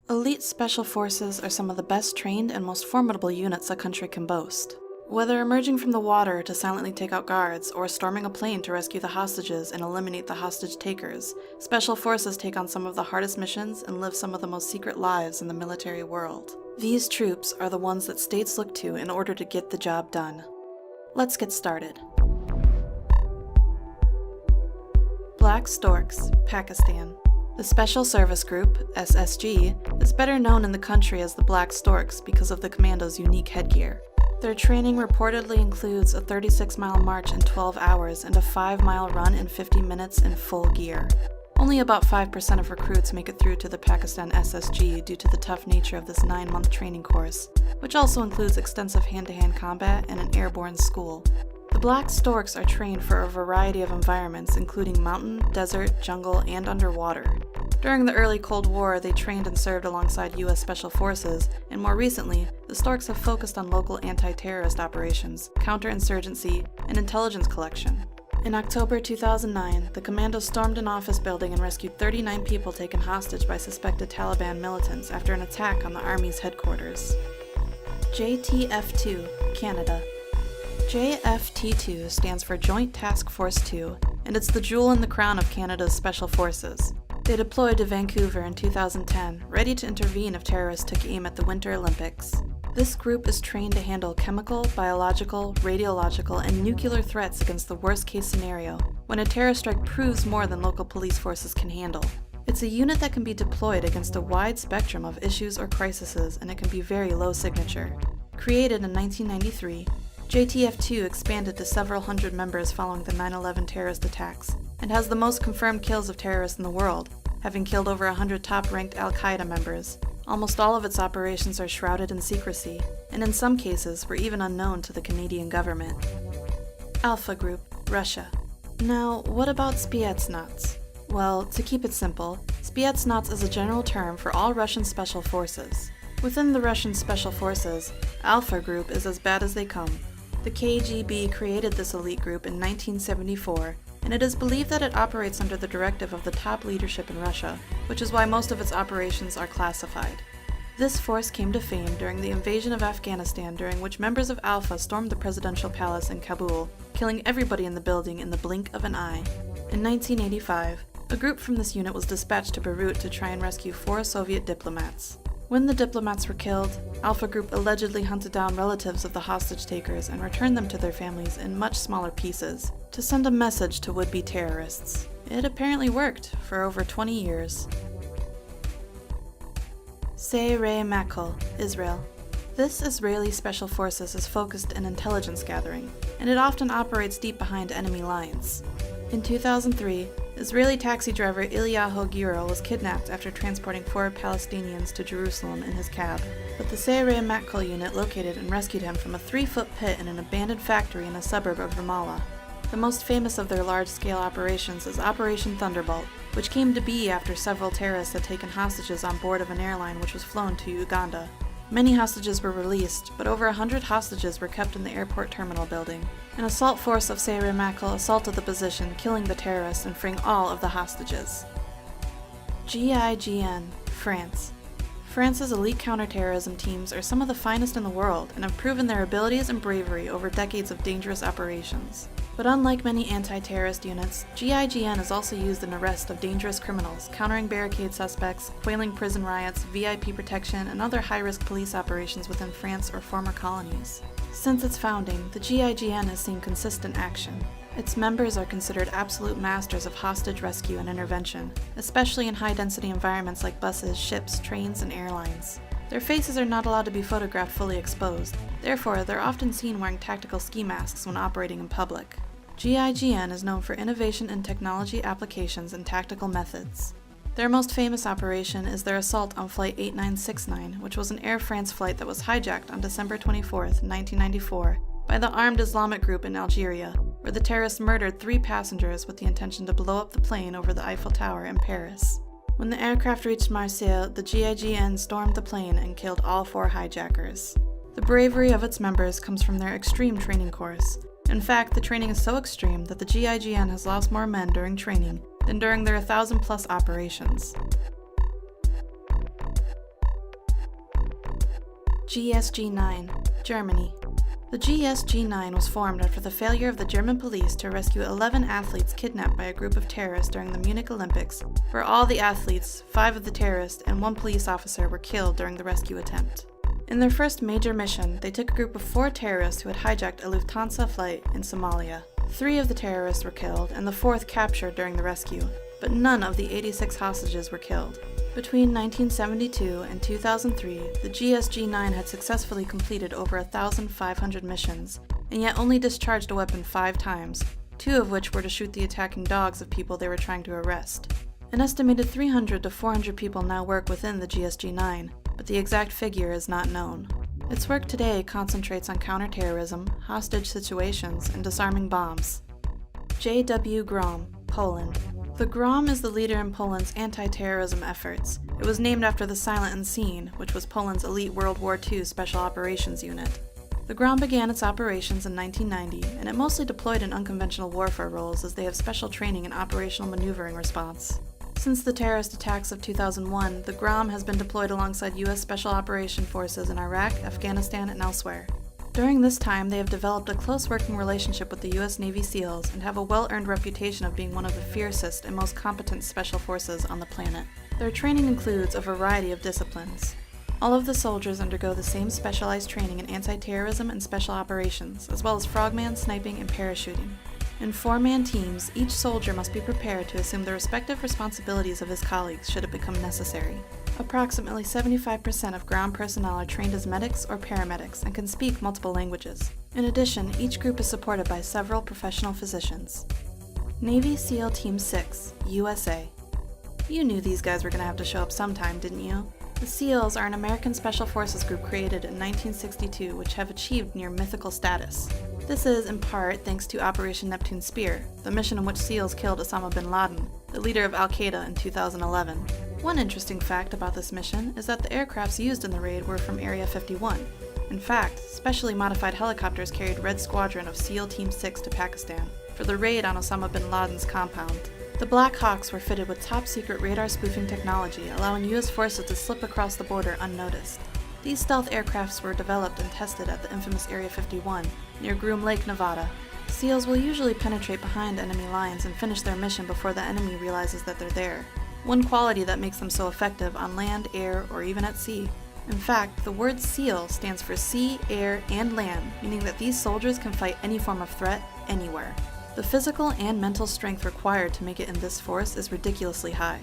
Elite Special Forces are some of the best trained and most formidable units a country can boast. Whether emerging from the water to silently take out guards, or storming a plane to rescue the hostages and eliminate the hostage takers, Special Forces take on some of the hardest missions and live some of the most secret lives in the military world. These troops are the ones that states look to in order to get the job done. Let's get started. Black Storks, Pakistan. The Special Service Group, SSG, is better known in the country as the Black Storks because of the commando's unique headgear. Their training reportedly includes a 36-mile march in 12 hours and a 5-mile run in 50 minutes in full gear. Only about 5% of recruits make it through to the Pakistan SSG due to the tough nature of this 9-month training course, which also includes extensive hand-to-hand combat and an airborne school. The Black Storks are trained for a variety of environments, including mountain, desert, jungle, and underwater. During the early Cold War, they trained and served alongside U.S. Special Forces, and more recently, the Storks have focused on local anti-terrorist operations, counterinsurgency, and intelligence collection. In October 2009, the commando stormed an office building and rescued 39 people taken hostage by suspected Taliban militants after an attack on the Army's headquarters. JTF-2, Canada. JFT-2 stands for Joint Task Force 2, and it's the jewel in the crown of Canada's Special Forces. They deployed to Vancouver in 2010, ready to intervene if terrorists took aim at the Winter Olympics. This group is trained to handle chemical, biological, radiological, and nuclear threats against the worst-case scenario, when a terror strike proves more than local police forces can handle. It's a unit that can be deployed against a wide spectrum of issues or crises, and it can be very low signature. Created in 1993, JTF-2 expanded to several hundred members following the 9/11 terrorist attacks, and has the most confirmed kills of terrorists in the world, having killed over 100 top-ranked Al-Qaeda members. Almost all of its operations are shrouded in secrecy, and in some cases were even unknown to the Canadian government. Alpha Group, Russia. Now, what about Spetsnaz? Well, to keep it simple, Spetsnaz is a general term for all Russian special forces. Within the Russian Special Forces, Alpha Group is as bad as they come. The KGB created this elite group in 1974, and it is believed that it operates under the directive of the top leadership in Russia, which is why most of its operations are classified. This force came to fame during the invasion of Afghanistan, during which members of Alpha stormed the presidential palace in Kabul, killing everybody in the building in the blink of an eye. In 1985, a group from this unit was dispatched to Beirut to try and rescue 4 Soviet diplomats. When the diplomats were killed, Alpha Group allegedly hunted down relatives of the hostage takers and returned them to their families in much smaller pieces, to send a message to would-be terrorists. It apparently worked for over 20 years. Sayeret Matkal, Israel. This Israeli Special Forces is focused in intelligence gathering, and it often operates deep behind enemy lines. In 2003, Israeli taxi driver Ilyahu Giro was kidnapped after transporting 4 Palestinians to Jerusalem in his cab, but the Sayeret Matkal unit located and rescued him from a 3-foot pit in an abandoned factory in a suburb of Ramallah. The most famous of their large-scale operations is Operation Thunderbolt, which came to be after several terrorists had taken hostages on board of an airline which was flown to Uganda. Many hostages were released, but over 100 hostages were kept in the airport terminal building. An assault force of Sayeret Matkal assaulted the position, killing the terrorists and freeing all of the hostages. GIGN, France. France's elite counterterrorism teams are some of the finest in the world and have proven their abilities and bravery over decades of dangerous operations. But unlike many anti-terrorist units, GIGN is also used in arrest of dangerous criminals, countering barricade suspects, quelling prison riots, VIP protection, and other high-risk police operations within France or former colonies. Since its founding, the GIGN has seen consistent action. Its members are considered absolute masters of hostage rescue and intervention, especially in high-density environments like buses, ships, trains, and airlines. Their faces are not allowed to be photographed fully exposed, therefore they're often seen wearing tactical ski masks when operating in public. GIGN is known for innovation in technology applications and tactical methods. Their most famous operation is their assault on Flight 8969, which was an Air France flight that was hijacked on December 24, 1994, by the armed Islamic group in Algeria, where the terrorists murdered 3 passengers with the intention to blow up the plane over the Eiffel Tower in Paris. When the aircraft reached Marseille, the GIGN stormed the plane and killed all 4 hijackers. The bravery of its members comes from their extreme training course. In fact, the training is so extreme that the GIGN has lost more men during training than during their 1,000-plus operations. GSG-9, Germany. The GSG-9 was formed after the failure of the German police to rescue 11 athletes kidnapped by a group of terrorists during the Munich Olympics, where all the athletes, 5 of the terrorists, and 1 police officer were killed during the rescue attempt. In their first major mission, they took a group of 4 terrorists who had hijacked a Lufthansa flight in Somalia. 3 of the terrorists were killed, and the 4th captured during the rescue, but none of the 86 hostages were killed. Between 1972 and 2003, the GSG-9 had successfully completed over 1,500 missions, and yet only discharged a weapon 5 times, 2 of which were to shoot the attacking dogs of people they were trying to arrest. An estimated 300 to 400 people now work within the GSG-9, but the exact figure is not known. Its work today concentrates on counterterrorism, hostage situations, and disarming bombs. J.W. Grom, Poland. The Grom is the leader in Poland's anti-terrorism efforts. It was named after the Silent Unseen, which was Poland's elite World War II Special Operations unit. The Grom began its operations in 1990, and it mostly deployed in unconventional warfare roles as they have special training in operational maneuvering response. Since the terrorist attacks of 2001, the Grom has been deployed alongside U.S. Special Operations Forces in Iraq, Afghanistan, and elsewhere. During this time, they have developed a close working relationship with the U.S. Navy SEALs and have a well-earned reputation of being one of the fiercest and most competent special forces on the planet. Their training includes a variety of disciplines. All of the soldiers undergo the same specialized training in anti-terrorism and special operations, as well as frogman, sniping, and parachuting. In 4-man teams, each soldier must be prepared to assume the respective responsibilities of his colleagues should it become necessary. Approximately 75% of ground personnel are trained as medics or paramedics and can speak multiple languages. In addition, each group is supported by several professional physicians. Navy SEAL Team 6, USA. You knew these guys were going to have to show up sometime, didn't you? The SEALs are an American Special Forces group created in 1962 which have achieved near mythical status. This is, in part, thanks to Operation Neptune Spear, the mission in which SEALs killed Osama bin Laden, the leader of Al-Qaeda in 2011. One interesting fact about this mission is that the aircrafts used in the raid were from Area 51. In fact, specially modified helicopters carried Red Squadron of SEAL Team 6 to Pakistan for the raid on Osama bin Laden's compound. The Black Hawks were fitted with top-secret radar spoofing technology, allowing U.S. forces to slip across the border unnoticed. These stealth aircrafts were developed and tested at the infamous Area 51, near Groom Lake, Nevada. SEALs will usually penetrate behind enemy lines and finish their mission before the enemy realizes that they're there. One quality that makes them so effective on land, air, or even at sea. In fact, the word SEAL stands for sea, air, and land, meaning that these soldiers can fight any form of threat, anywhere. The physical and mental strength required to make it in this force is ridiculously high.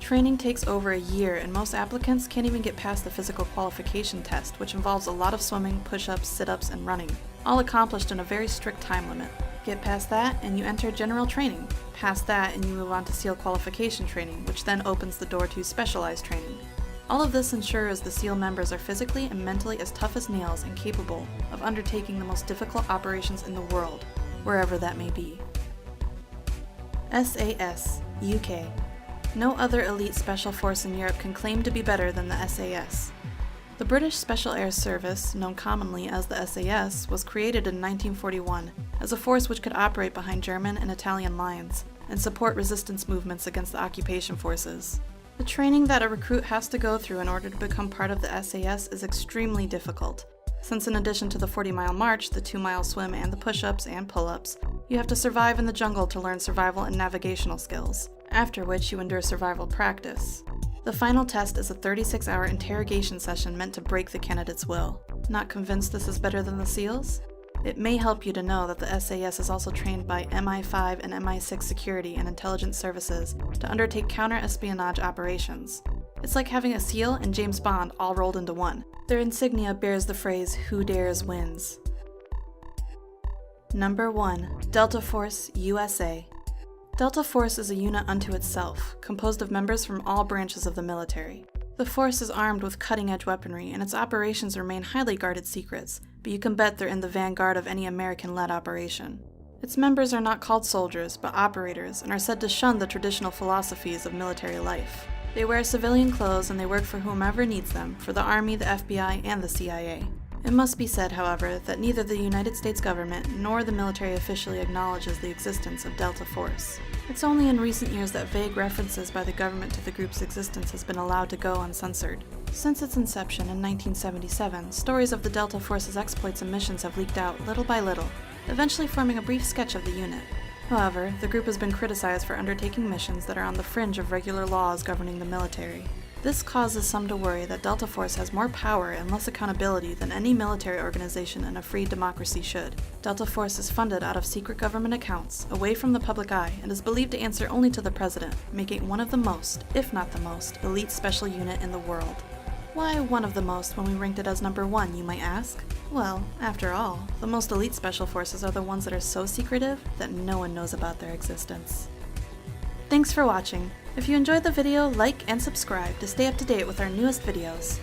Training takes over a year, and most applicants can't even get past the physical qualification test, which involves a lot of swimming, push-ups, sit-ups, and running, all accomplished in a very strict time limit. Get past that, and you enter general training. Past that, and you move on to SEAL qualification training, which then opens the door to specialized training. All of this ensures the SEAL members are physically and mentally as tough as nails and capable of undertaking the most difficult operations in the world, wherever that may be. SAS, UK. No other elite special force in Europe can claim to be better than the SAS. The British Special Air Service, known commonly as the SAS, was created in 1941 as a force which could operate behind German and Italian lines and support resistance movements against the occupation forces. The training that a recruit has to go through in order to become part of the SAS is extremely difficult, since in addition to the 40-mile march, the 2-mile swim, and the push-ups and pull-ups, you have to survive in the jungle to learn survival and navigational skills, after which you endure survival practice. The final test is a 36-hour interrogation session meant to break the candidate's will. Not convinced this is better than the SEALs? It may help you to know that the SAS is also trained by MI5 and MI6 security and intelligence services to undertake counter-espionage operations. It's like having a SEAL and James Bond all rolled into one. Their insignia bears the phrase, "Who dares wins." Number 1. Delta Force, USA. Delta Force is a unit unto itself, composed of members from all branches of the military. The force is armed with cutting-edge weaponry, and its operations remain highly guarded secrets, but you can bet they're in the vanguard of any American-led operation. Its members are not called soldiers, but operators, and are said to shun the traditional philosophies of military life. They wear civilian clothes and they work for whomever needs them, for the Army, the FBI, and the CIA. It must be said, however, that neither the United States government nor the military officially acknowledges the existence of Delta Force. It's only in recent years that vague references by the government to the group's existence has been allowed to go uncensored. Since its inception in 1977, stories of the Delta Force's exploits and missions have leaked out little by little, eventually forming a brief sketch of the unit. However, the group has been criticized for undertaking missions that are on the fringe of regular laws governing the military. This causes some to worry that Delta Force has more power and less accountability than any military organization in a free democracy should. Delta Force is funded out of secret government accounts, away from the public eye, and is believed to answer only to the president, making it one of the most, if not the most, elite special unit in the world. Why one of the most when we ranked it as number 1, you might ask? Well, after all, the most elite special forces are the ones that are so secretive that no one knows about their existence. Thanks for watching. If you enjoyed the video, like and subscribe to stay up to date with our newest videos.